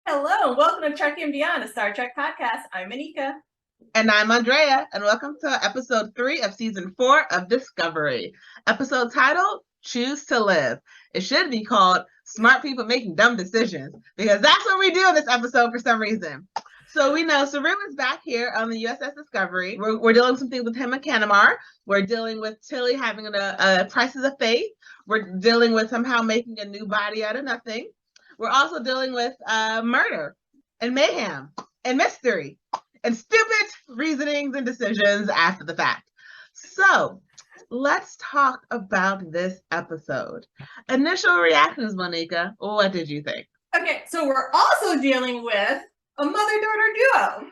Hello, and welcome to Trekkie and Beyond, a Star Trek podcast. I'm Moneca. And I'm Andrea, and welcome to episode 3 of season 4 of Discovery. Episode titled Choose to Live. It should be called Smart People Making Dumb Decisions, because that's what we do in this episode for some reason. So we know Saru is back here on the USS Discovery. We're dealing with some things with him and Kanamar. We're dealing with Tilly having a crisis of faith. We're dealing with somehow making a new body out of nothing. We're also dealing with murder and mayhem and mystery and stupid reasonings and decisions after the fact. So let's talk about this episode. Initial reactions, Moneca. What did you think? Okay, so we're also dealing with a mother-daughter duo.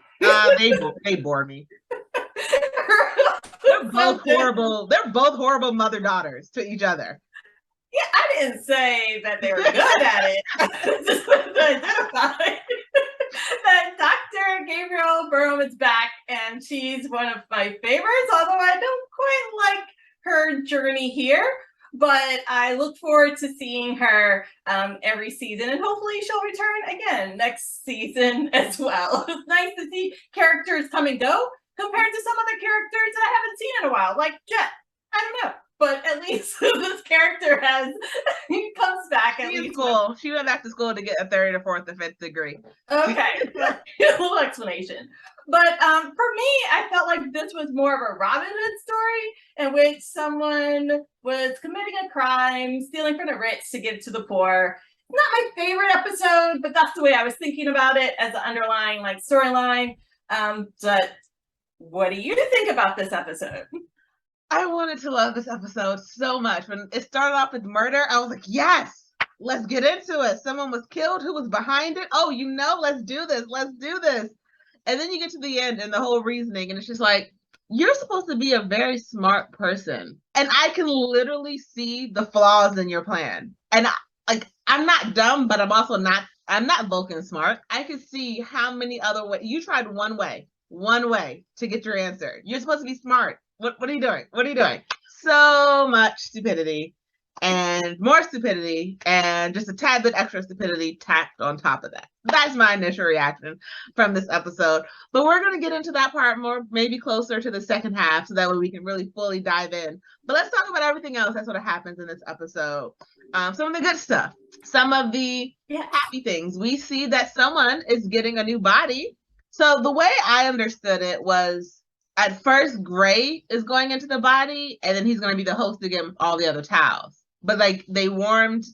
They bore me. They're both horrible. They're both horrible mother-daughters to each other. Yeah, I didn't say that they were good at it. Just identify that Dr. Gabrielle Burham is back, and she's one of my favorites, although I don't quite like her journey here. But I look forward to seeing her every season, and hopefully she'll return again next season as well. It's nice to see characters come and go compared to some other characters that I haven't seen in a while, like Jet. I don't know. But at least this character he comes back at least. Cool. She went back to school to get a third or fourth or fifth degree. Okay, a little explanation. But for me, I felt like this was more of a Robin Hood story in which someone was committing a crime, stealing from the rich to give to the poor. Not my favorite episode, but that's the way I was thinking about it as an underlying storyline. But what do you think about this episode? I wanted to love this episode so much. When it started off with murder, I was like, yes, let's get into it. Someone was killed. Who was behind it? Oh, let's do this. Let's do this. And then you get to the end and the whole reasoning, and it's just like, you're supposed to be a very smart person. And I can literally see the flaws in your plan. And I'm not dumb, but I'm not Vulcan smart. I can see how many other ways. You tried one way to get your answer. You're supposed to be smart. What are you doing? What are you doing? So much stupidity and more stupidity and just a tad bit extra stupidity tacked on top of that. That's my initial reaction from this episode. But we're going to get into that part more, maybe closer to the second half, so that way we can really fully dive in. But let's talk about everything else that sort of happens in this episode. Some of the good stuff, some of the happy things. We see that someone is getting a new body. So the way I understood it was, at first, Gray is going into the body, and then he's going to be the host to get all the other towels. But they warned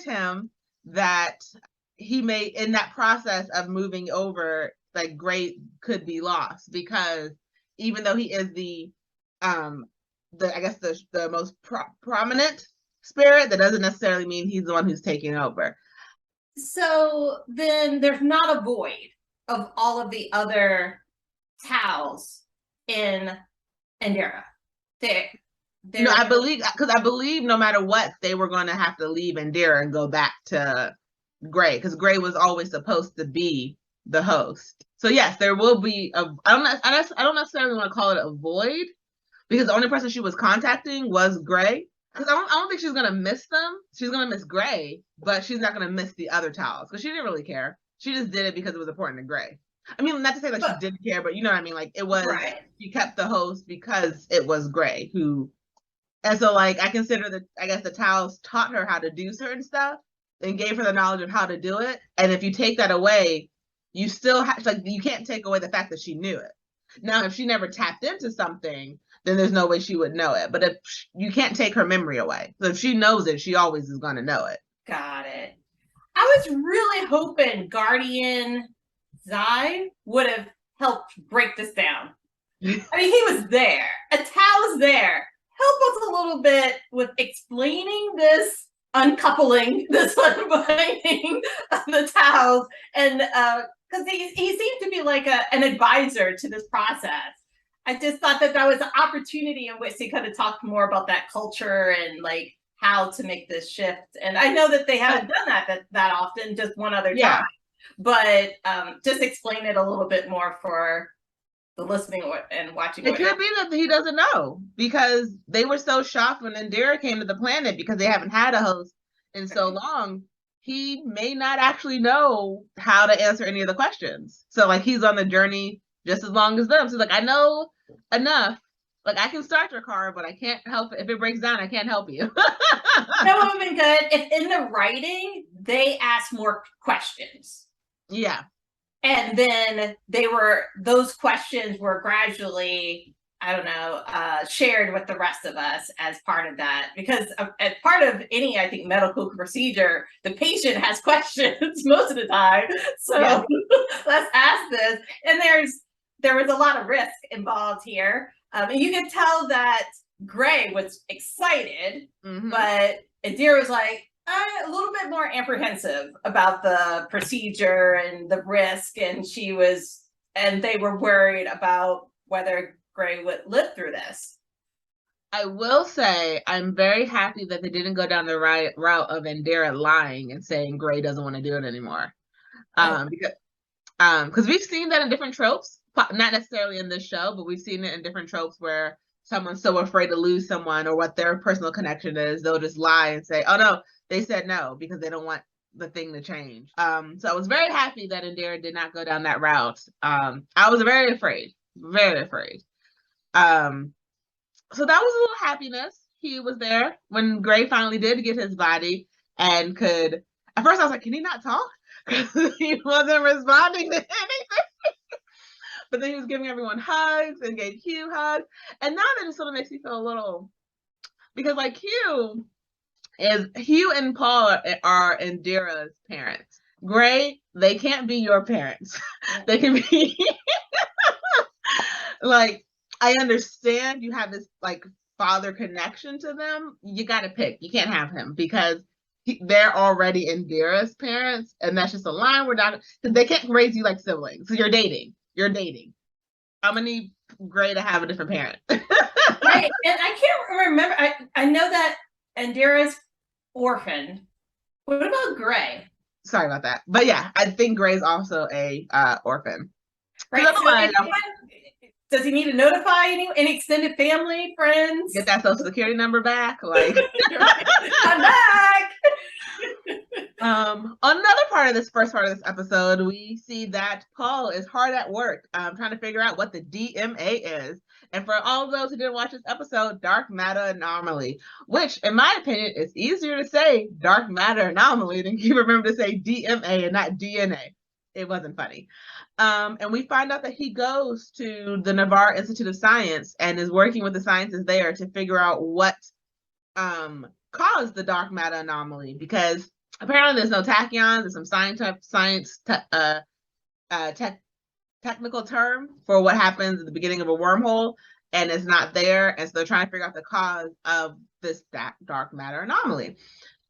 him that he may, in that process of moving over, Gray could be lost, because even though he is the most prominent spirit, that doesn't necessarily mean he's the one who's taking over. So then there's not a void of all of the other towels in Indira. No, I believe no matter what, they were going to have to leave Indira and go back to Gray, because Gray was always supposed to be the host. So yes, there will be I don't necessarily want to call it a void, because the only person she was contacting was Gray. Because I don't think she's gonna miss them. She's gonna miss Gray, but she's not gonna miss the other towels, because she didn't really care. She just did it because it was important to Gray. I mean, not to say she didn't care, but you know what I mean? It was, right. She kept the host because it was Gray who, and so I consider that, I guess the towels taught her how to do certain stuff and gave her the knowledge of how to do it. And if you take that away, you still have, you can't take away the fact that she knew it. Now, if she never tapped into something, then there's no way she would know it. But if you can't take her memory away. So if she knows it, she always is going to know it. Got it. I was really hoping Guardian Zai would have helped break this down. I mean, he was there. A Tao was there. Help us a little bit with explaining this uncoupling, this unbinding of the Taos, and because he seemed to be an advisor to this process. I just thought that was an opportunity in which they could have talked more about that culture and how to make this shift. And I know that they haven't done that often, just one other time. But just explain it a little bit more for the listening and watching. It could be that he doesn't know, because they were so shocked when Indira came to the planet, because they haven't had a host in so long, he may not actually know how to answer any of the questions. So like he's on the journey just as long as them. So like, I know enough. Like I can start your car, but I can't help it. If it breaks down, I can't help you. That would have been good if in the writing they asked more questions. Yeah. And then those questions were gradually, I don't know, shared with the rest of us as part of that. Because as part of any, I think, medical procedure, the patient has questions most of the time. So yeah. Let's ask this. And there was a lot of risk involved here. And you could tell that Gray was excited, but Adira was like, a little bit more apprehensive about the procedure and the risk, and they were worried about whether Gray would live through this. I will say I'm very happy that they didn't go down the route of Andrea lying and saying Gray doesn't want to do it anymore. Because we've seen that in different tropes, not necessarily in this show, but we've seen it in different tropes where someone's so afraid to lose someone or what their personal connection is, they'll just lie and say, oh no, they said no because they don't want the thing to change. So I was very happy that Indira did not go down that route. I was very afraid. So that was a little happiness. He was there when Gray finally did get his body and could, at first I was like, can he not talk? Because he wasn't responding to anything. But then he was giving everyone hugs and gave Hugh hugs. And now that it sort of makes me feel a little, because like Hugh and Paul are Indira's parents. Gray, they can't be your parents. They can be like, I understand you have this like father connection to them. You got to pick. You can't have him because they're already Indira's parents, and that's just a line we're not, because they can't raise you like siblings. So you're dating. I'm gonna need Gray to have a different parent. Right, and I can't remember. I know that Indira's orphaned. What about Gray? Sorry about that, but yeah, I think Gray's also a orphan. Right. So does he need to notify any extended family, friends? Get that social security number back, like. I'm back. On another part of this first part of this episode, we see that Paul is hard at work trying to figure out what the DMA is. And for all of those who didn't watch this episode, dark matter anomaly, which in my opinion is easier to say dark matter anomaly than you remember to say DMA and not DNA. It wasn't funny. And we find out that he goes to the Navarre Institute of Science and is working with the scientists there to figure out what caused the dark matter anomaly, because apparently there's no tachyons. There's some technical term for what happens at the beginning of a wormhole, and it's not there. And so they're trying to figure out the cause of this dark matter anomaly.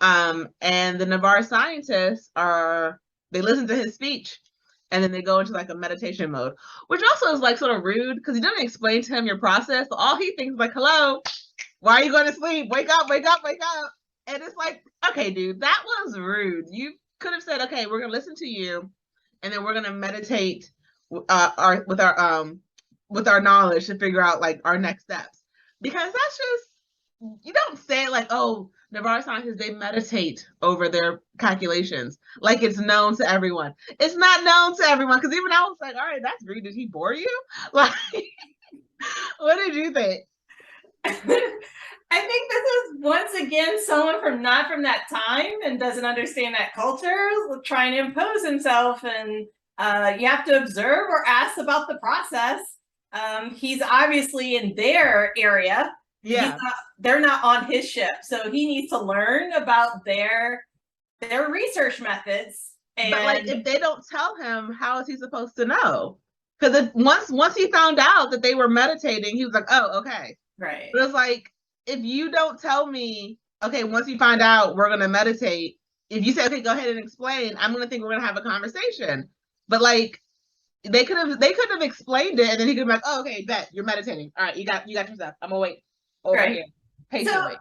And the Navarre scientists they listen to his speech, and then they go into like a meditation mode, which also is like sort of rude because he doesn't explain to him your process. So all he thinks is like, hello, why are you going to sleep? Wake up, wake up, wake up. And it's like, okay, dude, that was rude. You could have said, okay, we're going to listen to you, and then we're going to meditate with our knowledge to figure out like our next steps. Because that's just, you don't say like, oh, Navarre scientists, they meditate over their calculations like it's known to everyone. It's not known to everyone, because even I was like, all right, that's rude. Did he bore you? Like, what did you think? I think this is once again someone not from that time and doesn't understand that culture, trying to impose himself, and you have to observe or ask about the process. He's obviously in their area. Yeah, they're not on his ship, so he needs to learn about their research methods. And but like, if they don't tell him, how is he supposed to know? Because once he found out that they were meditating, he was like, oh, okay, right. But it's like, if you don't tell me, okay, once you find out we're gonna meditate, if you say, okay, go ahead and explain, I'm gonna think we're gonna have a conversation. But like, they could have explained it, and then he could be like, oh, okay, bet you're meditating. All right, you got your stuff. I'm gonna wait over here patiently.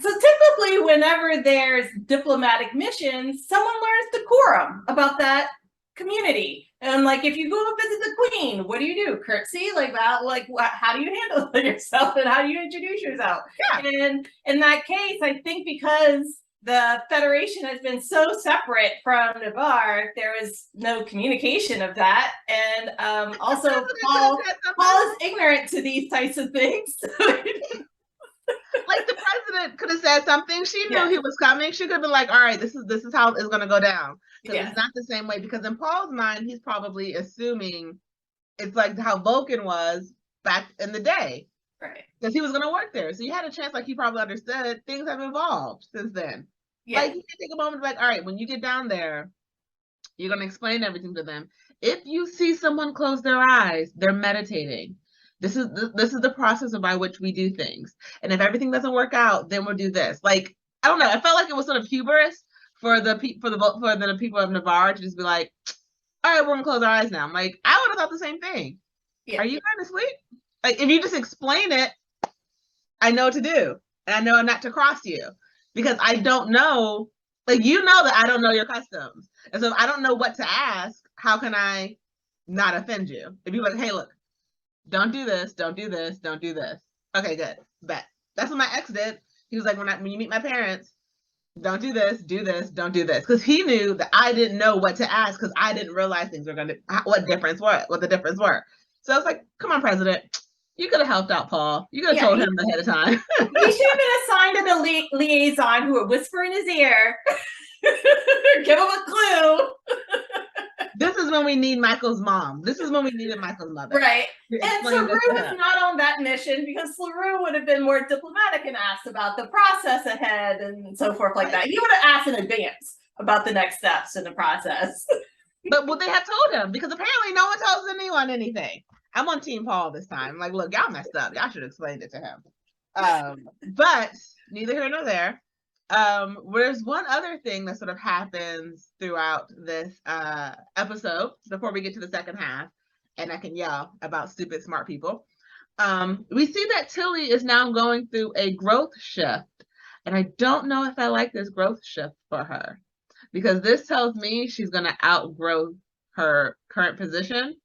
So typically, whenever there's diplomatic missions, someone learns decorum about that community. And like, if you go visit the queen, what do you do? Curtsy, like that? Like, how do you handle yourself, and how do you introduce yourself? Yeah. And in that case, I think because the Federation has been so separate from Navarre, there was no communication of that. And also, Paul is ignorant to these types of things. Like the president could have said something. She knew he was coming. She could have been like, all right, this is how it's going to go down. Because it's not the same way. Because in Paul's mind, he's probably assuming it's like how Vulcan was back in the day. Right. Because he was going to work there. So you had a chance, like he probably understood, things have evolved since then. Like you can take a moment like, all right, when you get down there, you're going to explain everything to them. If you see someone close their eyes, they're meditating. This is the process by which we do things. And if everything doesn't work out, then we'll do this. Like, I don't know. I felt like it was sort of hubris for the people of Navarre to just be like, all right, we're gonna close our eyes now. I'm like, I would have thought the same thing. Yeah. Are you going to sleep? Like, if you just explain it, I know what to do. And I know not to cross you. Because I don't know, like, you know that I don't know your customs. And so if I don't know what to ask, how can I not offend you? If you're like, hey, look, don't do this, don't do this, don't do this. Okay, good. Bet. That's what my ex did. He was like, when you meet my parents, don't do this, don't do this. Because he knew that I didn't know what to ask because I didn't realize things were what the difference were. So I was like, come on, President. You could have helped out Paul. You could have told him ahead of time. He should have been assigned to the liaison who would whisper in his ear, give him a clue. This is when we need Michael's mom. This is when we needed Michael's mother. Right. And Saru was not on that mission because Saru would have been more diplomatic and asked about the process ahead and so forth like that. He would have asked in advance about the next steps in the process. But would they have told him? Because apparently no one tells anyone anything. I'm on Team Paul this time. Like, look, y'all messed up. Y'all should have explained it to him. But neither here nor there. There's one other thing that sort of happens throughout this episode before we get to the second half, and I can yell about stupid smart people. We see that Tilly is now going through a growth shift, and I don't know if I like this growth shift for her, because this tells me she's going to outgrow her current position.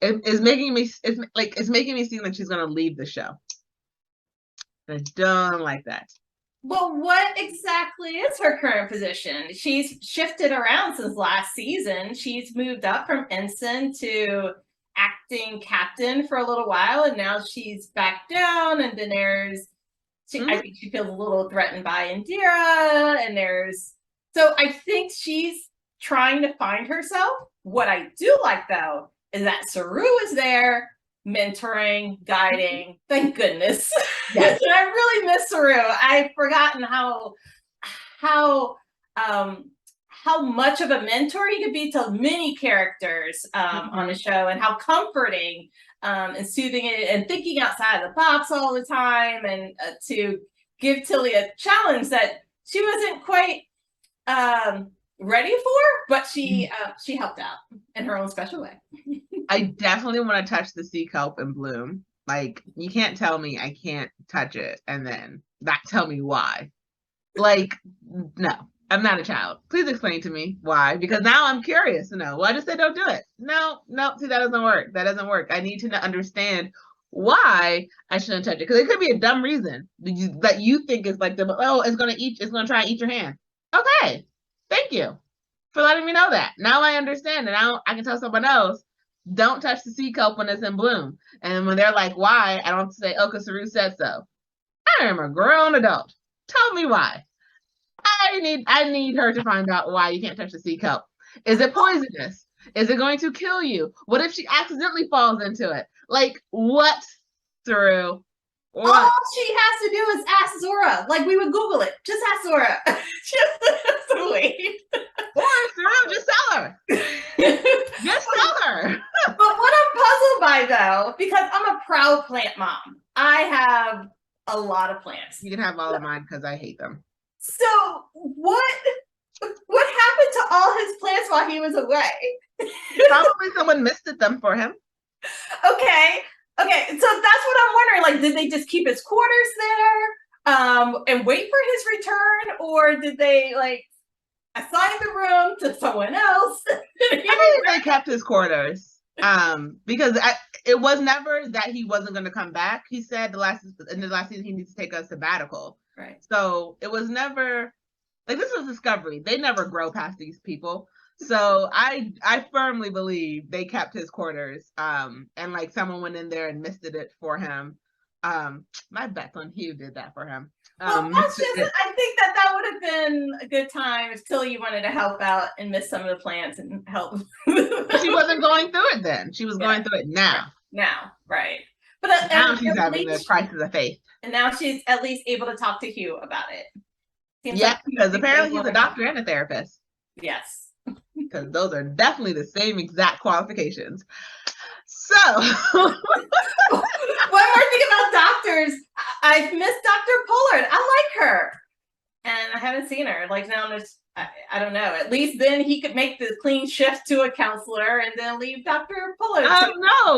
It's making me seem like she's going to leave the show. I don't like that. Well, what exactly is her current position? She's shifted around since last season. She's moved up from ensign to acting captain for a little while, and now she's back down. And then I think she feels a little threatened by Indira. And so I think she's trying to find herself. What I do like, though, is that Saru is there, mentoring, guiding. Thank goodness. Yes. I really miss Saru. I've forgotten how much of a mentor he could be to many characters on the show, and how comforting and soothing and thinking outside the box all the time, and to give Tilly a challenge that she wasn't quite ready for, but she helped out in her own special way. I definitely want to touch the sea kelp and bloom. Like, you can't tell me I can't touch it and then not tell me why. Like, no, I'm not a child. Please explain to me why, because now I'm curious to know. Well, I just said don't do it. No, see, that doesn't work. That doesn't work. I need to understand why I shouldn't touch it, because it could be a dumb reason that you think is like it's gonna try and eat your hand. Okay, thank you for letting me know that. Now I understand, and now I can tell someone else, don't touch the sea kelp when it's in bloom. And when they're like, why? I don't say, oh, because Saru said so. I am a grown adult. Tell me why. I need her to find out why you can't touch the sea kelp. Is it poisonous? Is it going to kill you? What if she accidentally falls into it? Like, what, Saru? What? All she has to do is ask Zora. Like, we would Google it. Just ask Zora. Just wait. Or Saru, just tell her. Just tell her. But what I'm puzzled by, though, because I'm a proud plant mom, I have a lot of plants. You can have all of mine because I hate them. So what happened to all his plants while he was away? Probably someone misted them for him. Okay, so that's what I'm wondering. Like, did they just keep his quarters there and wait for his return, or did they assign the room to someone else? I think they kept his quarters. Because it was never that he wasn't going to come back. He said in the last season he needs to take a sabbatical. Right. So it was never Like, this was Discovery. They never grow past these people. So I firmly believe they kept his quarters. And like someone went in there and misted it for him. My bet's on Hugh did that for him. Well, that's just, I think that would have been a good time if Tilly wanted to help out and miss some of the plants and help. She wasn't going through it then. She was going through it now. Now, right. But now she's having the crisis of faith. And now she's at least able to talk to Hugh about it. Seems like because apparently he's a doctor and a therapist. Yes. Because those are definitely the same exact qualifications. So, one more thing about doctors. I've missed Dr. Pollard. I like her. And I haven't seen her. Like, now there's, I don't know. At least then he could make the clean shift to a counselor and then leave Dr. Pollard.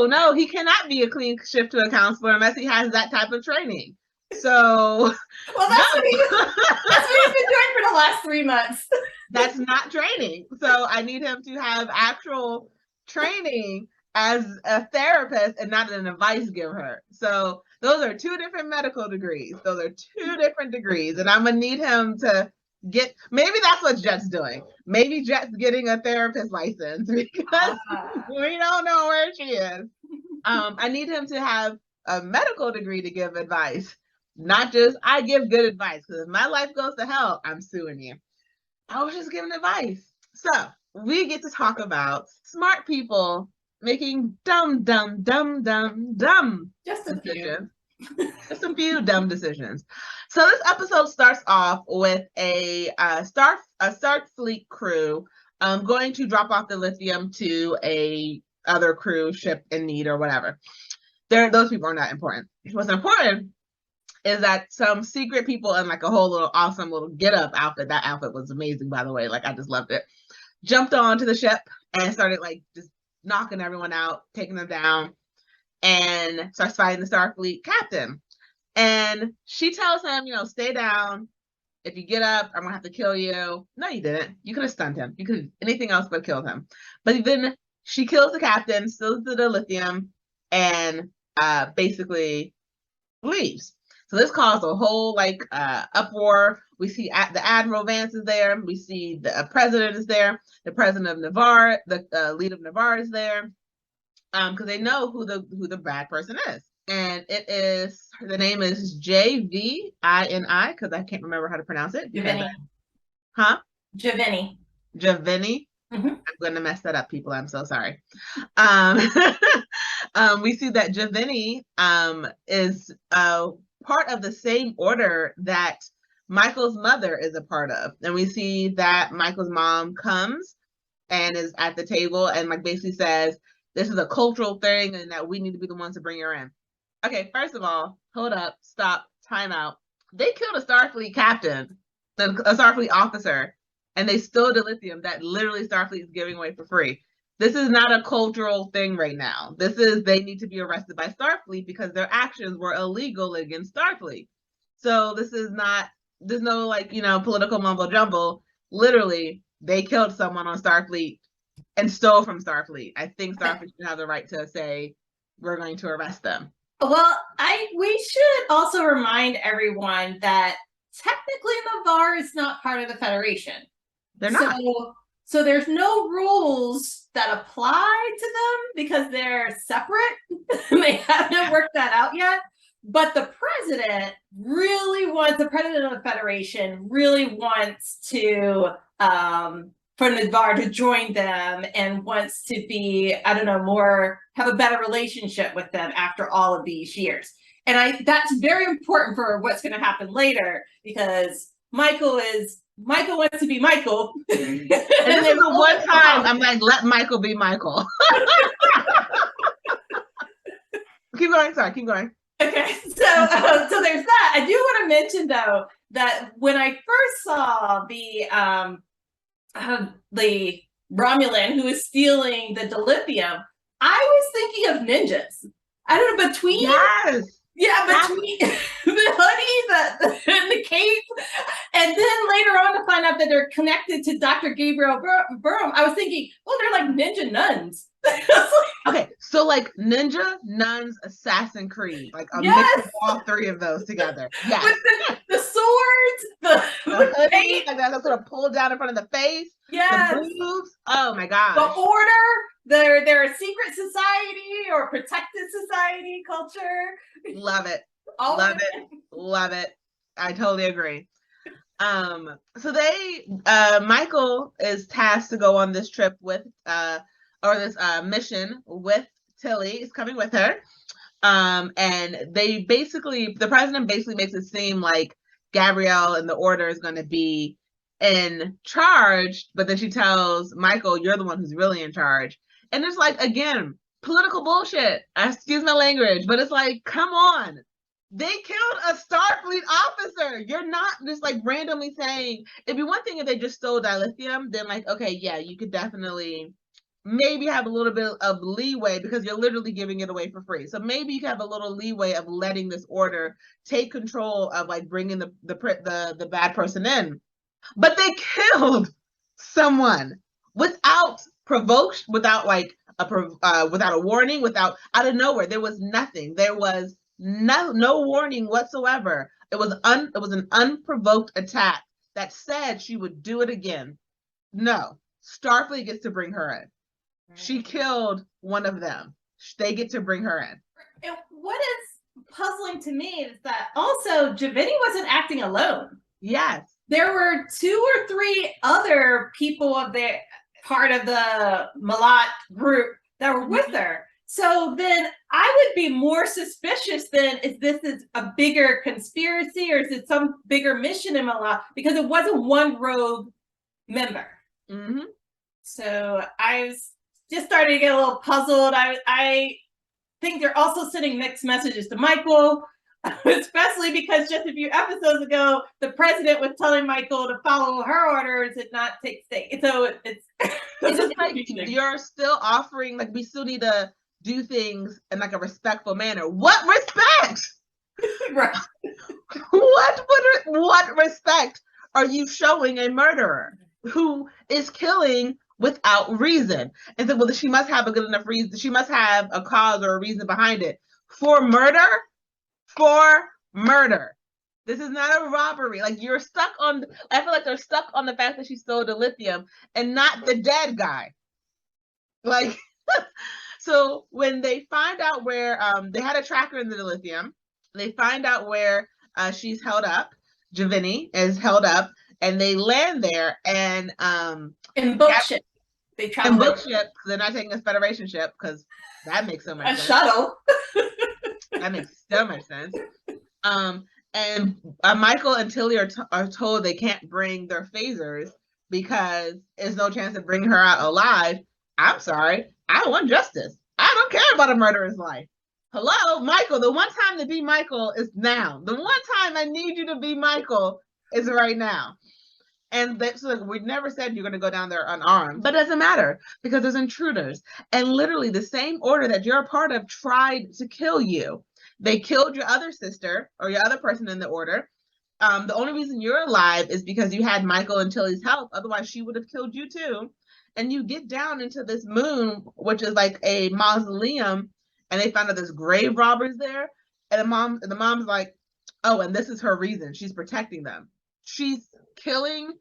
No, he cannot be a clean shift to a counselor unless he has that type of training. So, well, that's what he's been doing for the last 3 months. That's not training. So I need him to have actual training as a therapist and not an advice giver. So those are 2 different medical degrees. Those are 2 different degrees. And I'm going to need him to get, maybe that's what Jet's doing. Maybe Jet's getting a therapist license because we don't know where she is. I need him to have a medical degree to give advice. Not just, I give good advice, because if my life goes to hell, I'm suing you. I was just giving advice. So we get to talk about smart people making dumb decisions. Just a few dumb decisions. So this episode starts off with a Starfleet crew going to drop off the lithium to a other cruise ship in need or whatever. Those people are not important. What's important is that some secret people in like a whole little awesome little get up outfit. That outfit was amazing, by the way. Like, I just loved it. Jumped onto the ship and started like just knocking everyone out, taking them down, and starts fighting the Starfleet captain. And she tells him, stay down. If you get up, I'm gonna have to kill you. No, you didn't. You could have stunned him. You could have anything else but killed him. But then she kills the captain, steals the dilithium, and basically leaves. So this caused a whole uproar. We see the Admiral Vance is there. We see the president is there. The president of Navarre, the lead of Navarre is there, because they know who the bad person is, and the name is Jvini, because I can't remember how to pronounce it. Jvini. Jvini. Mm-hmm. I'm going to mess that up, people. I'm so sorry. We see that Jvini is part of the same order that Michael's mother is a part of. And we see that Michael's mom comes and is at the table and like basically says, this is a cultural thing and that we need to be the ones to bring her in. Okay, first of all, hold up, stop, time out. They killed a Starfleet captain, a Starfleet officer, and they stole dilithium that literally Starfleet is giving away for free. This is not a cultural thing right now. They need to be arrested by Starfleet because their actions were illegal against Starfleet. So there's no political mumbo jumbo. Literally, they killed someone on Starfleet and stole from Starfleet. I think Starfleet should have the right to say, we're going to arrest them. Well, we should also remind everyone that technically Navarre is not part of the Federation. They're not. So there's no rules that apply to them because they're separate. They haven't worked that out yet. But the president the president of the Federation really wants to, for Navarre to join them and wants to be, have a better relationship with them after all of these years. And that's very important for what's going to happen later because Michael wants to be Michael. And then one time, I'm like, let Michael be Michael. Keep going. Okay, so there's that. I do want to mention though that when I first saw the Romulan who was stealing the dilithium, I was thinking of ninjas. I don't know, between the hoodie, and the cape, and then later on to find out that they're connected to Dr. Gabrielle Burham, I was thinking, they're like ninja nuns. Okay, so like ninja, nuns, Assassin's Creed, like a mix of all 3 of those together. Yes. But the swords, The the hoodie, paint. like that sort of pulled down in front of the face. Yes. The boobs. Oh my The gosh. order, they're a secret society or protected society culture. Love it. All Love of it. Love it. I totally agree. So Michael is tasked to go on this trip with this mission with Tilly. Is coming with her. And the president basically makes it seem like Gabrielle and the order is going to be in charge, but then she tells Michael, you're the one who's really in charge. And it's like, again, political bullshit. Excuse my language, but it's like, come on. They killed a Starfleet officer. You're not just like randomly saying, it'd be one thing if they just stole dilithium, then like, okay, yeah, you could definitely maybe have a little bit of leeway because you're literally giving it away for free. So maybe you can have a little leeway of letting this order take control of like bringing the bad person in. But they killed someone without without a warning, out of nowhere. There was nothing. There was no warning whatsoever. It was an unprovoked attack that said she would do it again. No, Starfleet gets to bring her in. She killed one of them. They get to bring her in. And what is puzzling to me is that also Giovanni wasn't acting alone. Yes. There were 2 or 3 other people of the part of the Malat group that were with her. So then I would be more suspicious than if this is a bigger conspiracy or is it some bigger mission in Malat, because it wasn't one rogue member. Mm-hmm. So I was just starting to get a little puzzled. I think they're also sending mixed messages to Michael, especially because just a few episodes ago, the president was telling Michael to follow her orders and not take state. So it's just like you're still offering, like we still need to do things in like a respectful manner. What respect? Right. What respect are you showing a murderer who is killing without reason? And so, well, she must have a good enough reason. She must have a cause or a reason behind it. For murder. This is not a robbery. Like you're stuck on, I feel like they're stuck on the fact that she stole the lithium and not the dead guy. Like, so when they find out where, they had a tracker in the lithium, they find out where she's held up, Giovanni is held up, and they land there and in bookship. They travel in bookship. They're not taking a Federation ship because that makes so much sense. A shuttle. That makes so much sense. And Michael and Tilly are told they can't bring their phasers because there's no chance of bringing her out alive. I'm sorry. I want justice. I don't care about a murderer's life. Hello, Michael. The one time to be Michael is now. The one time I need you to be Michael is right now. And so we never said you're going to go down there unarmed, but it doesn't matter because there's intruders. And literally the same order that you're a part of tried to kill you. They killed your other sister or your other person in the order. The only reason you're alive is because you had Michael and Tilly's help. Otherwise, she would have killed you too. And you get down into this moon, which is like a mausoleum, and they found out there's grave robbers there. And the mom's like, oh, and this is her reason. She's protecting them. She's killing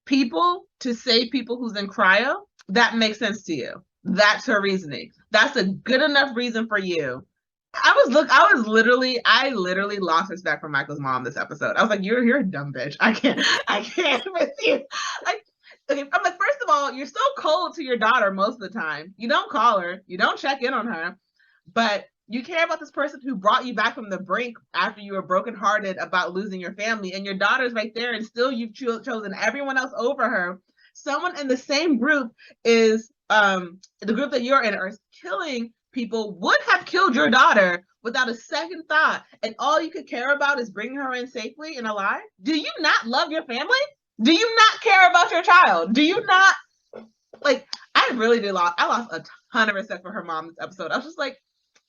people to save people who's in cryo. That makes sense to you. That's her reasoning. That's a good enough reason for you. I literally lost respect for Michael's mom this episode. I was like, you're a dumb bitch. I can't with you. Okay, I'm like, first of all, you're so cold to your daughter most of the time. You don't call her, you don't check in on her, but you care about this person who brought you back from the brink after you were brokenhearted about losing your family, and your daughter's right there, and still you've chosen everyone else over her. Someone in the same group is the group that you're in are killing people, would have killed your daughter without a second thought, and all you could care about is bringing her in safely and alive? Do you not love your family? Do you not care about your child? Do you not, like, I really did I lost a ton of respect for her mom this episode. I was just like,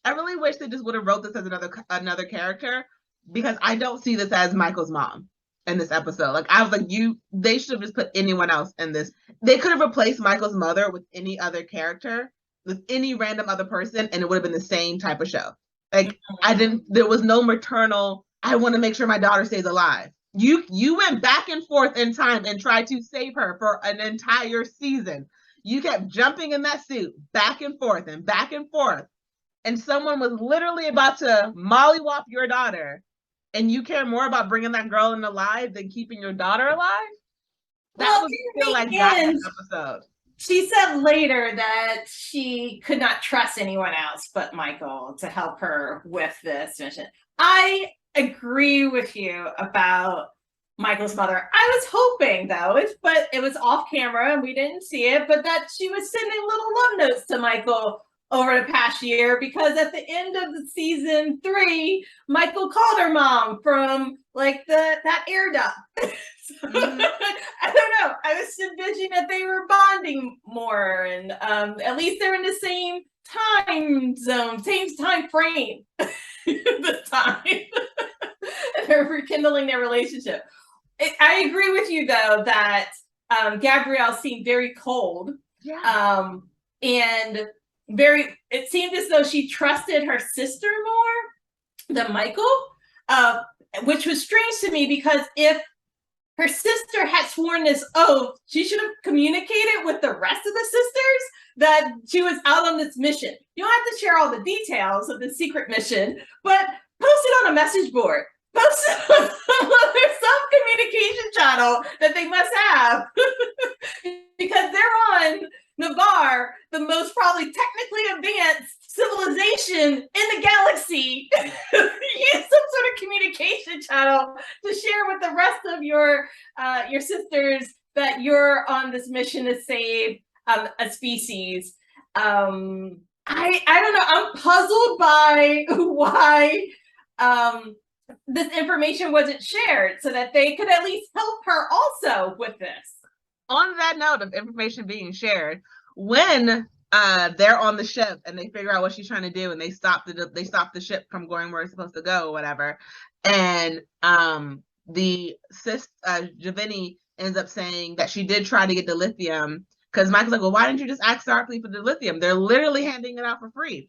I really wish they just would have wrote this as another character, because I don't see this as Michael's mom in this episode. Like, I was like, they should have just put anyone else in this. They could have replaced Michael's mother with any other character, with any random other person, and it would have been the same type of show. Like, there was no maternal, I want to make sure my daughter stays alive. You went back and forth in time and tried to save her for an entire season. You kept jumping in that suit back and forth and back and forth. And someone was literally about to mollywop your daughter, and you care more about bringing that girl in alive than keeping your daughter alive? That was feel like that episode. She said later that she could not trust anyone else but Michael to help her with this mission. I agree with you about Michael's mother. I was hoping, though, but it was off camera and we didn't see it, but that she was sending little love notes to Michael over the past year, because at the end of the season 3, Michael called her mom from like that air duct. So, I don't know. I was envisioning that they were bonding more, and at least they're in the same time zone, same time frame. The time they're rekindling their relationship. I agree with you, though, that Gabrielle seemed very cold. Yeah. And it seemed as though she trusted her sister more than Michael, which was strange to me, because if her sister had sworn this oath, she should have communicated with the rest of the sisters that she was out on this mission. You don't have to share all the details of the secret mission, but post it on a message board. Post it on some communication channel that they must have, because they're on Navarre, the most probably technically advanced civilization in the galaxy. Use some sort of communication channel to share with the rest of your sisters that you're on this mission to save a species. I don't know. I'm puzzled by why this information wasn't shared so that they could at least help her also with this. On that note of information being shared, when they're on the ship and they figure out what she's trying to do, and they stop the ship from going where it's supposed to go or whatever, and the sis Giovanni ends up saying that she did try to get dilithium, because Michael's like, well, why didn't you just ask Starfleet for dilithium? They're literally handing it out for free.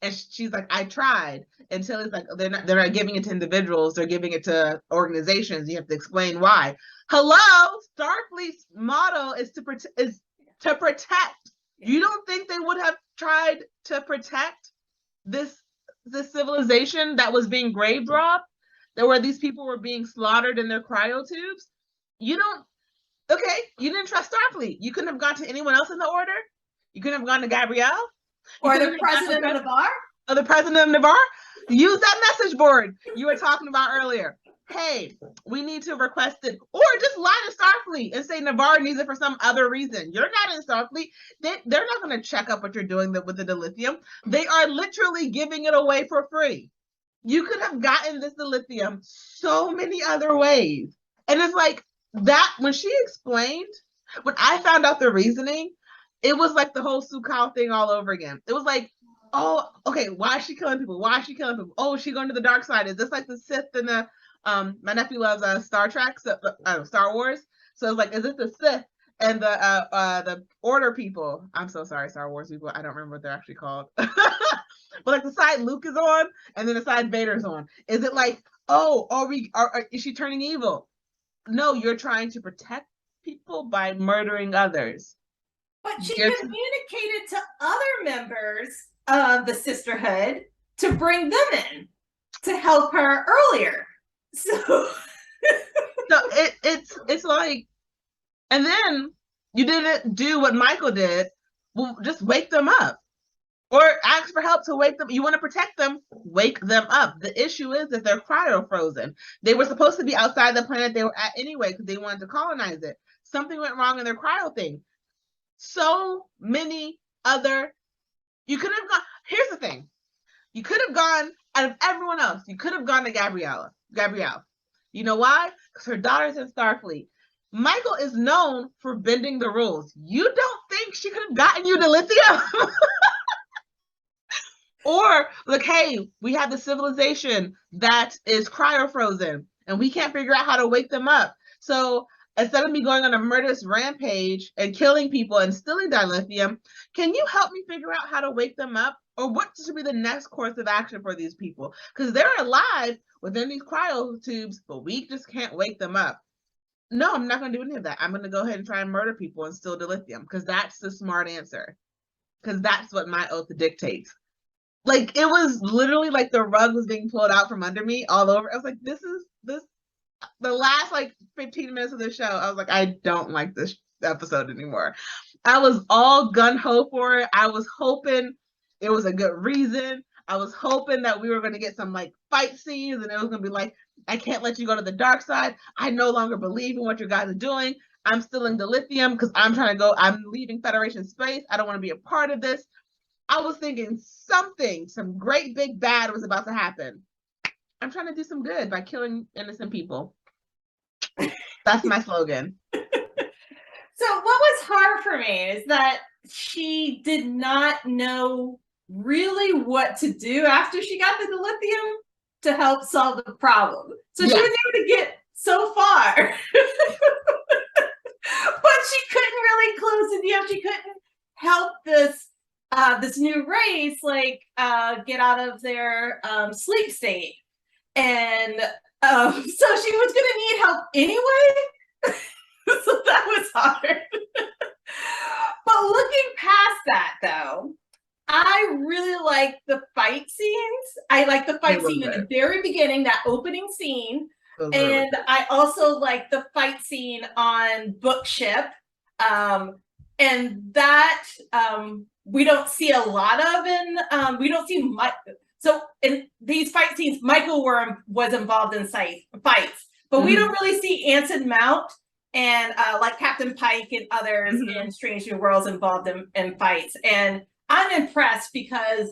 And she's like, I tried. Until it's like, they're not giving it to individuals, they're giving it to organizations. You have to explain why. Hello, Starfleet's motto is to protect. You don't think they would have tried to protect this civilization that was being grave robbed, that where these people were being slaughtered in their cryotubes? You didn't trust Starfleet. You couldn't have gone to anyone else in the order. You couldn't have gone to Gabrielle. Or the president of Navarre? Or the president of Navarre? Use that message board you were talking about earlier. Hey, we need to request it. Or just lie to Starfleet and say Navarre needs it for some other reason. You're not in Starfleet. They're not going to check up what you're doing with the dilithium. They are literally giving it away for free. You could have gotten this dilithium so many other ways. And it's like that, when she explained, when I found out the reasoning, it was like the whole Sukkot thing all over again. It was like, oh, okay, why is she killing people? Why is she killing people? Oh, is she going to the dark side? Is this like the Sith and the my nephew loves Star Trek, Star Wars. So it's like, is it the Sith and the Order people? I'm so sorry, Star Wars people. I don't remember what they're actually called. But like the side Luke is on, and then the side Vader's on. Is it like, oh, is she turning evil? No, you're trying to protect people by murdering others. But she communicated to other members of the sisterhood to bring them in to help her earlier. So it's like, and then you didn't do what Michael did. Well, just wake them up. Or ask for help to wake them. You want to protect them, wake them up. The issue is that they're cryo-frozen. They were supposed to be outside the planet they were at anyway, because they wanted to colonize it. Something went wrong in their cryo thing. So many other, you could have gone, here's the thing. You could have gone, out of everyone else, you could have gone to Gabrielle. You know why? Because her daughter's in Starfleet. Michael is known for bending the rules. You don't think she could have gotten you to lithium? Or, like, hey, we have the civilization that is cryo-frozen, and we can't figure out how to wake them up. So instead of me going on a murderous rampage and killing people and stealing dilithium, can you help me figure out how to wake them up? or what should be the next course of action for these people? Because they're alive within these cryo tubes, but we just can't wake them up. No, I'm not going to do any of that. I'm going to go ahead and try and murder people and steal dilithium, because that's the smart answer. Because that's what my oath dictates. Like, it was literally like the rug was being pulled out from under me all over. I was like, this, the last like 15 minutes of the show, I was like, I don't like this episode anymore. I was all gun-ho for it. I was hoping it was a good reason. I was hoping that we were going to get some like fight scenes, and it was going to be like, I can't let you go to the dark side. I no longer believe in what your guys are doing. I'm still in dilithium because I'm trying to go. I'm leaving Federation space. I don't want to be a part of this. I was thinking some great big bad was about to happen. I'm trying to do some good by killing innocent people. That's my slogan. So what was hard for me is that she did not know really what to do after she got the dilithium to help solve the problem. So she was able to get so far, but she couldn't really close the deal. She couldn't help this new race get out of their sleep state, and so she was going to need help anyway. So that was hard. But looking past that, though, I really like the fight scenes. I like the fight scene in the very beginning, that opening scene. And I also like the fight scene on Bookship. And that we don't see a lot of we don't see much. So in these fight scenes, Michael Worm was involved in fights, but we don't really see Anson Mount and like Captain Pike and others in Strange New Worlds involved in fights. And I'm impressed because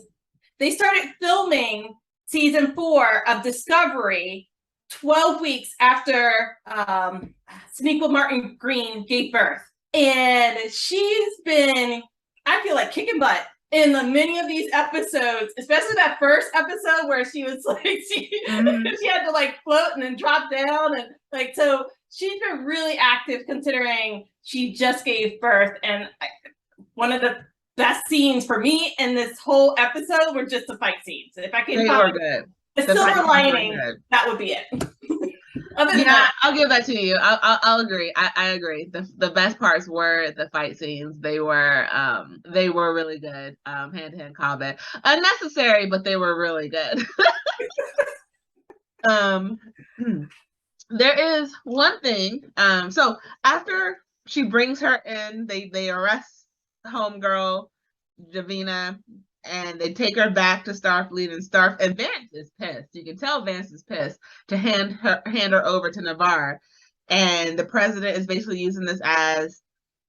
they started filming season 4 of Discovery 12 weeks after Sonequa Martin Green gave birth. And she's been, I feel like, kicking butt in many of these episodes, especially that first episode where she was like, she had to like float and then drop down. And like, so she's been really active considering she just gave birth. And one of the best scenes for me in this whole episode were just the fight scenes. If I can find a silver lining, that would be it. I'll give that to you. I'll agree. I agree. The best parts were the fight scenes. They were really good. Hand-to-hand combat, unnecessary, but they were really good. There is one thing. So after she brings her in, they arrest homegirl Javina, and they take her back to Starfleet, and Vance is pissed. You can tell Vance is pissed to hand her over to Navarre, and the president is basically using this as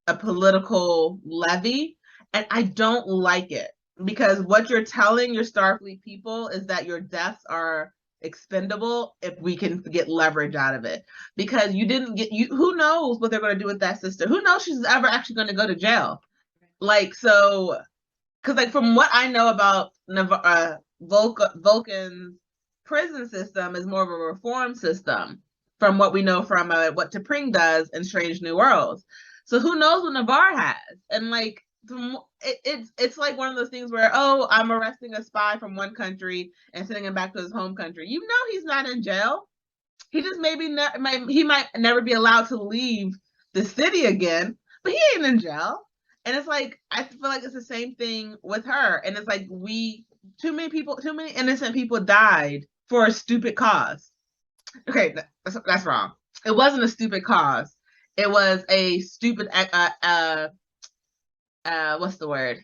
a political levy, and I don't like it, because what you're telling your Starfleet people is that your deaths are expendable if we can get leverage out of it, because who knows what they're going to do with that sister? Who knows she's ever actually going to go to jail? Like, so, because like from what I know about Vulcan's prison system is more of a reform system from what we know from what T'Pring does in Strange New Worlds. So who knows what Navarre has? And like, it's like one of those things where, oh, I'm arresting a spy from one country and sending him back to his home country. You know, he's not in jail. He just he might never be allowed to leave the city again, but he ain't in jail. And it's like, I feel like it's the same thing with her. And it's like, too many innocent people died for a stupid cause. Okay, that's wrong. It wasn't a stupid cause. It was a stupid, what's the word?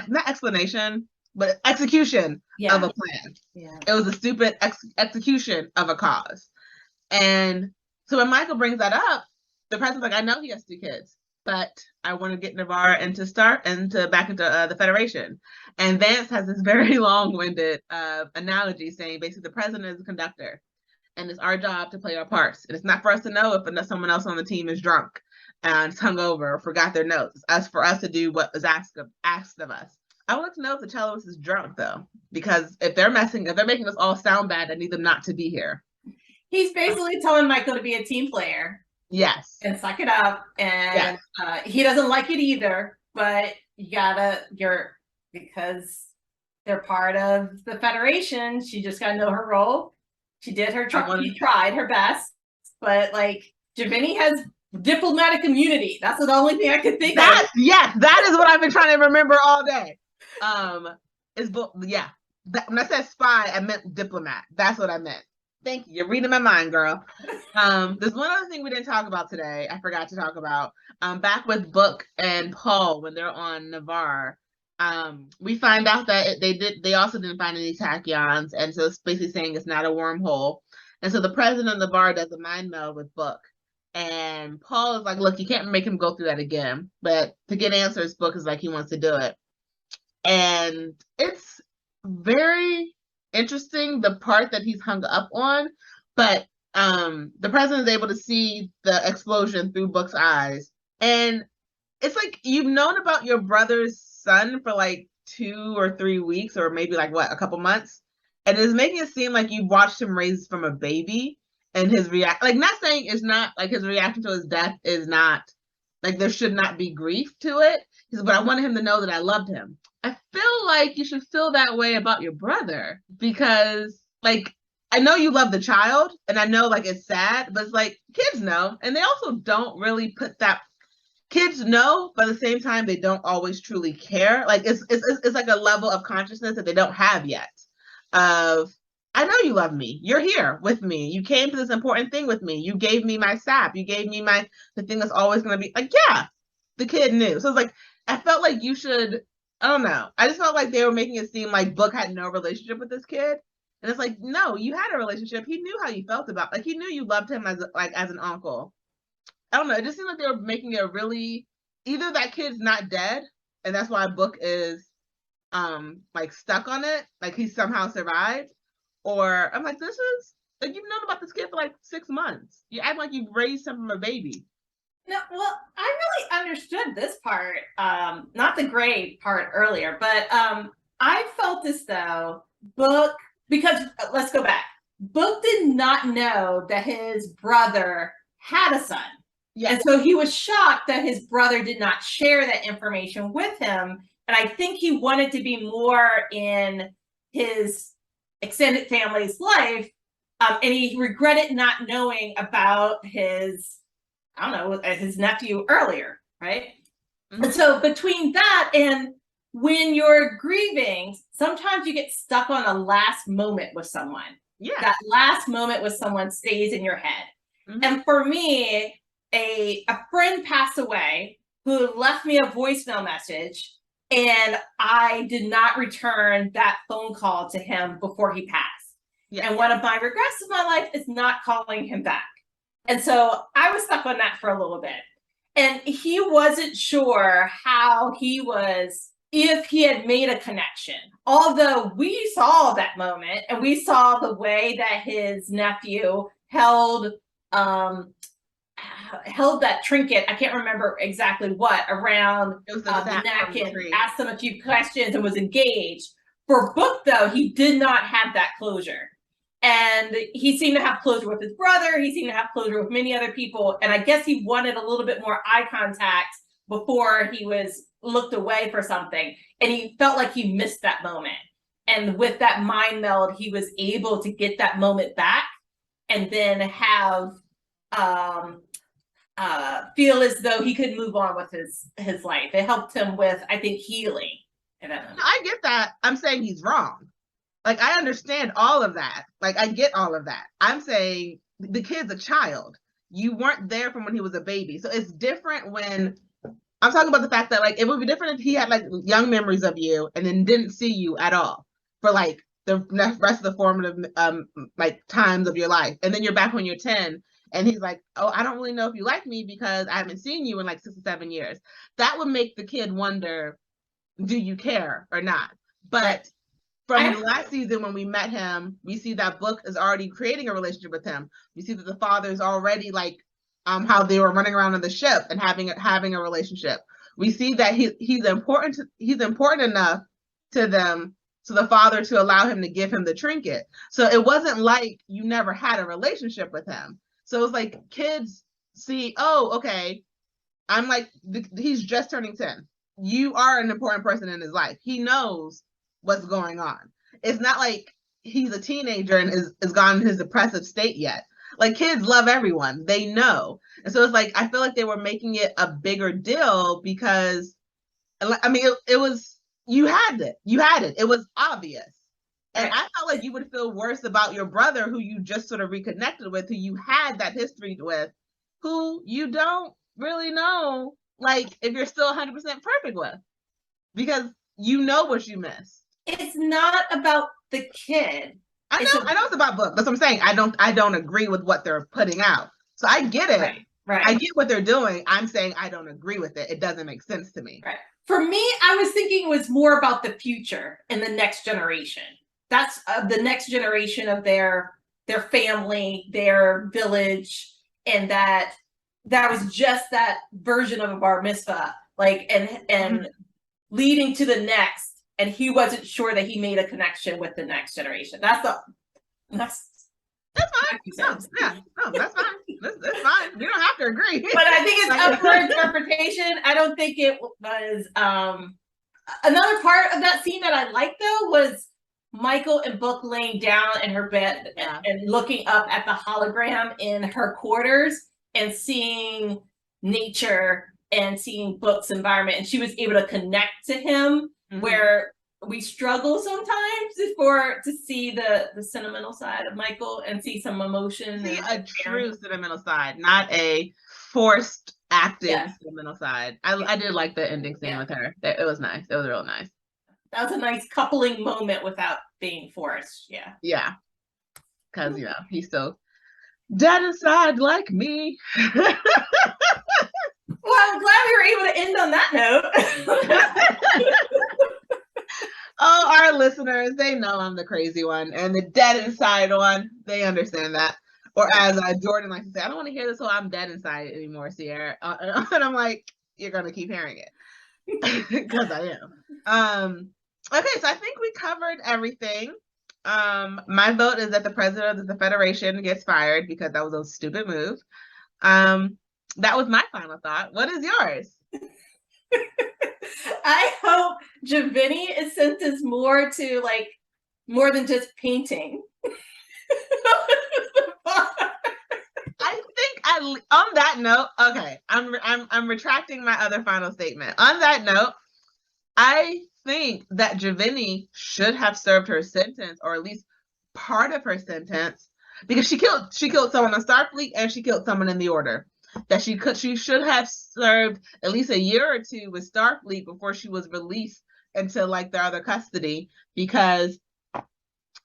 Not explanation, but execution of a plan. Yeah. It was a stupid execution of a cause. And so when Michael brings that up, the president's like, I know he has 2 kids, but I want to get Navarre back into the Federation. And Vance has this very long-winded analogy saying basically the president is the conductor, and it's our job to play our parts. And it's not for us to know if someone else on the team is drunk and hungover or forgot their notes. It's for us to do what is asked of us. I would like to know if the cellist is drunk, though, because if they're making us all sound bad, I need them not to be here. He's basically telling Michael to be a team player. Yes. And suck it up. And he doesn't like it either, but because they're part of the Federation. She just got to know her role. She did her she tried her best, but like Javini has diplomatic immunity. That's the only thing I could think of. Yes, that is what I've been trying to remember all day. Yeah. When I said spy, I meant diplomat. That's what I meant. Thank you. You're reading my mind, girl. There's one other thing we didn't talk about today. I forgot to talk about. Back with Book and Paul when they're on Navarre. We find out that they also didn't find any tachyons, and so it's basically saying it's not a wormhole. And so the president of Navarre does a mind meld with Book. And Paul is like, look, you can't make him go through that again. But to get answers, Book is like, he wants to do it. And it's very interesting, the part that he's hung up on. But the president is able to see the explosion through Book's eyes. And it's like, you've known about your brother's son for like 2 or 3 weeks, or maybe like what, a couple months. And it's making it seem like you watched him raised from a baby. And his like, not saying it's not like his reaction to his death is not like there should not be grief to it. He said, but I wanted him to know that I loved him. I feel like you should feel that way about your brother, because like, I know you love the child, and I know like it's sad, but it's like kids know, and they also don't really put that. Kids know, but at the same time, they don't always truly care. Like it's like a level of consciousness that they don't have yet. Of, I know you love me. You're here with me. You came to this important thing with me. You gave me my sap. You gave me the thing that's always going to be like, yeah, the kid knew. So it's like, I felt like you should, I don't know. I just felt like they were making it seem like Book had no relationship with this kid. And it's like, no, you had a relationship. He knew how you felt about, like, he knew you loved him as an uncle. I don't know. It just seemed like they were making it really, either that kid's not dead, and that's why Book is like stuck on it, like he somehow survived. Or I'm like, this is like, you've known about this kid for like 6 months. You act like you've raised him from a baby. No, well, I really understood this part, not the gray part earlier, but I felt as though Book, because let's go back. Book did not know that his brother had a son. Yes. And so he was shocked that his brother did not share that information with him. And I think he wanted to be more in his extended family's life. And he regretted not knowing about his, I don't know, his nephew earlier, right? Mm-hmm. And so between that and when you're grieving, sometimes you get stuck on a last moment with someone. Yeah. That last moment with someone stays in your head. Mm-hmm. And for me, a friend passed away who left me a voicemail message, and I did not return that phone call to him before he passed. Yeah. And one of my regrets of my life is not calling him back. And so I was stuck on that for a little bit. And he wasn't sure how he was, if he had made a connection. Although we saw that moment, and we saw the way that his nephew held that trinket, I can't remember exactly what, around the neck, and asked him a few questions and was engaged. For Book, though, he did not have that closure. And he seemed to have closure with his brother. He seemed to have closure with many other people. And I guess he wanted a little bit more eye contact before he was looked away for something. And he felt like he missed that moment. And with that mind meld, he was able to get that moment back and then have feel as though he could move on with his life. It helped him with, I think, healing. I get that. I'm saying he's wrong. Like, I understand all of that. Like, I get all of that. I'm saying the kid's a child. You weren't there from when he was a baby. So it's different when I'm talking about the fact that, like, it would be different if he had like young memories of you and then didn't see you at all for like the rest of the formative like times of your life. And then you're back when you're 10 and he's like, oh, I don't really know if you like me because I haven't seen you in like 6 or 7 years. That would make the kid wonder, do you care or not? But from the last season when we met him, we see that Book is already creating a relationship with him. We see that the father is already like how they were running around on the ship and having a relationship. We see that he's important enough to them, to the father, to allow him to give him the trinket. So it wasn't like you never had a relationship with him. So it's like kids see, oh, okay, I'm like, he's just turning 10. You are an important person in his life. He knows what's going on. It's not like he's a teenager and is gone in his depressive state yet. Like, kids love everyone. They know. And so it's like, I feel like they were making it a bigger deal because, I mean, it was, you had it. It was obvious. And I felt like you would feel worse about your brother who you just sort of reconnected with, who you had that history with, who you don't really know, like, if you're still 100% perfect with, because you know what you missed. It's not about the kid. I know it's about book. That's what I'm saying. I don't agree with what they're putting out. So I get it. Right. I get what they're doing. I'm saying I don't agree with it. It doesn't make sense to me. Right. For me, I was thinking it was more about the future and the next generation. That's the next generation of their family, their village, and that was just that version of a bar mitzvah, like, and leading to the next. And he wasn't sure that he made a connection with the next generation. That's fine. No, that's fine. That's fine. We don't have to agree. But I think it's up for interpretation. I don't think it was. Another part of that scene that I liked, though, was Michael and Book laying down in her bed and looking up at the hologram in her quarters and seeing nature and seeing Book's environment. And she was able to connect to him. Where we struggle sometimes to see the sentimental side of Michael and see some emotion. See a true sentimental side, not a forced acting sentimental side. I did like the ending scene with her. It was nice. It was real nice. That was a nice coupling moment without being forced. Yeah. Yeah. Because, he's so dead inside like me. Well, I'm glad we were able to end on that note. Oh, our listeners, they know I'm the crazy one. And the dead inside one, they understand that. Or as Jordan likes to say, I don't want to hear this whole I'm dead inside anymore, Sierra. And I'm like, you're going to keep hearing it. Because I am. Okay, so I think we covered everything. My vote is that the president of the Federation gets fired because that was a stupid move. That was my final thought. What is yours? I hope Giovanni is sentenced more than just painting. I think on that note, okay, I'm retracting my other final statement. On that note, I think that Giovanni should have served her sentence, or at least part of her sentence, because she killed someone on Starfleet and she killed someone in the Order. That she should have served at least a year or two with Starfleet before she was released into their other custody, because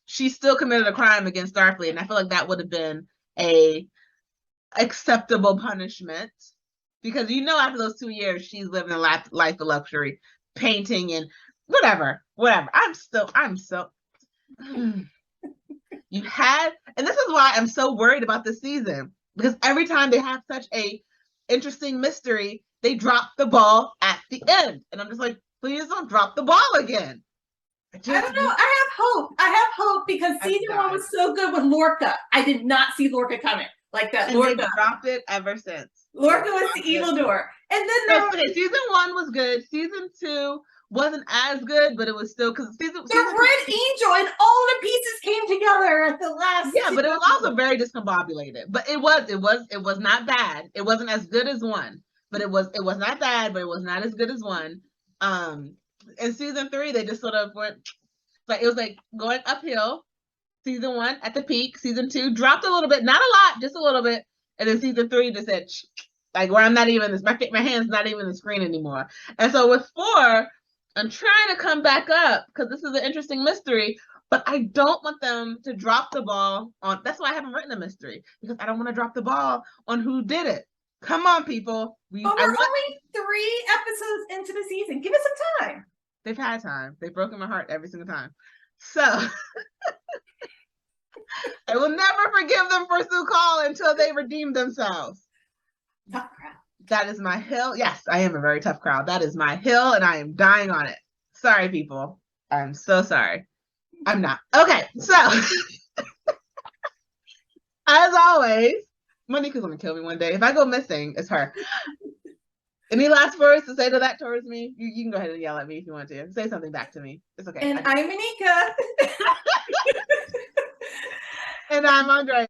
she still committed a crime against Starfleet, and I feel like that would have been a acceptable punishment, because after those 2 years she's living a life of luxury, painting and whatever. I'm so you had, and this is why I'm so worried about this season. Because every time they have such a interesting mystery, they drop the ball at the end. And I'm just like, please don't drop the ball again. I don't know. I have hope because season 1 was so good with Lorca. I did not see Lorca coming like that. And Lorca, they dropped it ever since. Lorca was the evildoer. And then season 1 was good. Season 2 wasn't as good, but it was still, because season Red Angel and all the pieces came together at the last. Yeah, but it was also very discombobulated. But it was not bad. It wasn't as good as 1, but it was not bad, but it was not as good as 1. In season 3, they just sort of went it was going uphill. Season 1 at the peak. Season 2 dropped a little bit, not a lot, just a little bit, and then season 3 just said where I'm not even my hand's not even the screen anymore. And so with 4. I'm trying to come back up because this is an interesting mystery, but I don't want them to drop the ball on. That's why I haven't written a mystery, because I don't want to drop the ball on who did it. Come on, people. We're only 3 episodes into the season. Give us some time. They've had time. They've broken my heart every single time. So I will never forgive them for Sukal until they redeem themselves. Tough crap. That is my hill. Yes, I am a very tough crowd. That is my hill, and I am dying on it. Sorry, people. I'm so sorry. I'm not. Okay, so as always, Monica's gonna kill me one day. If I go missing, it's her. Any last words to say to that towards me? You can go ahead and yell at me if you want to. Say something back to me. It's okay. And I'm Moneca. And I'm Andrea.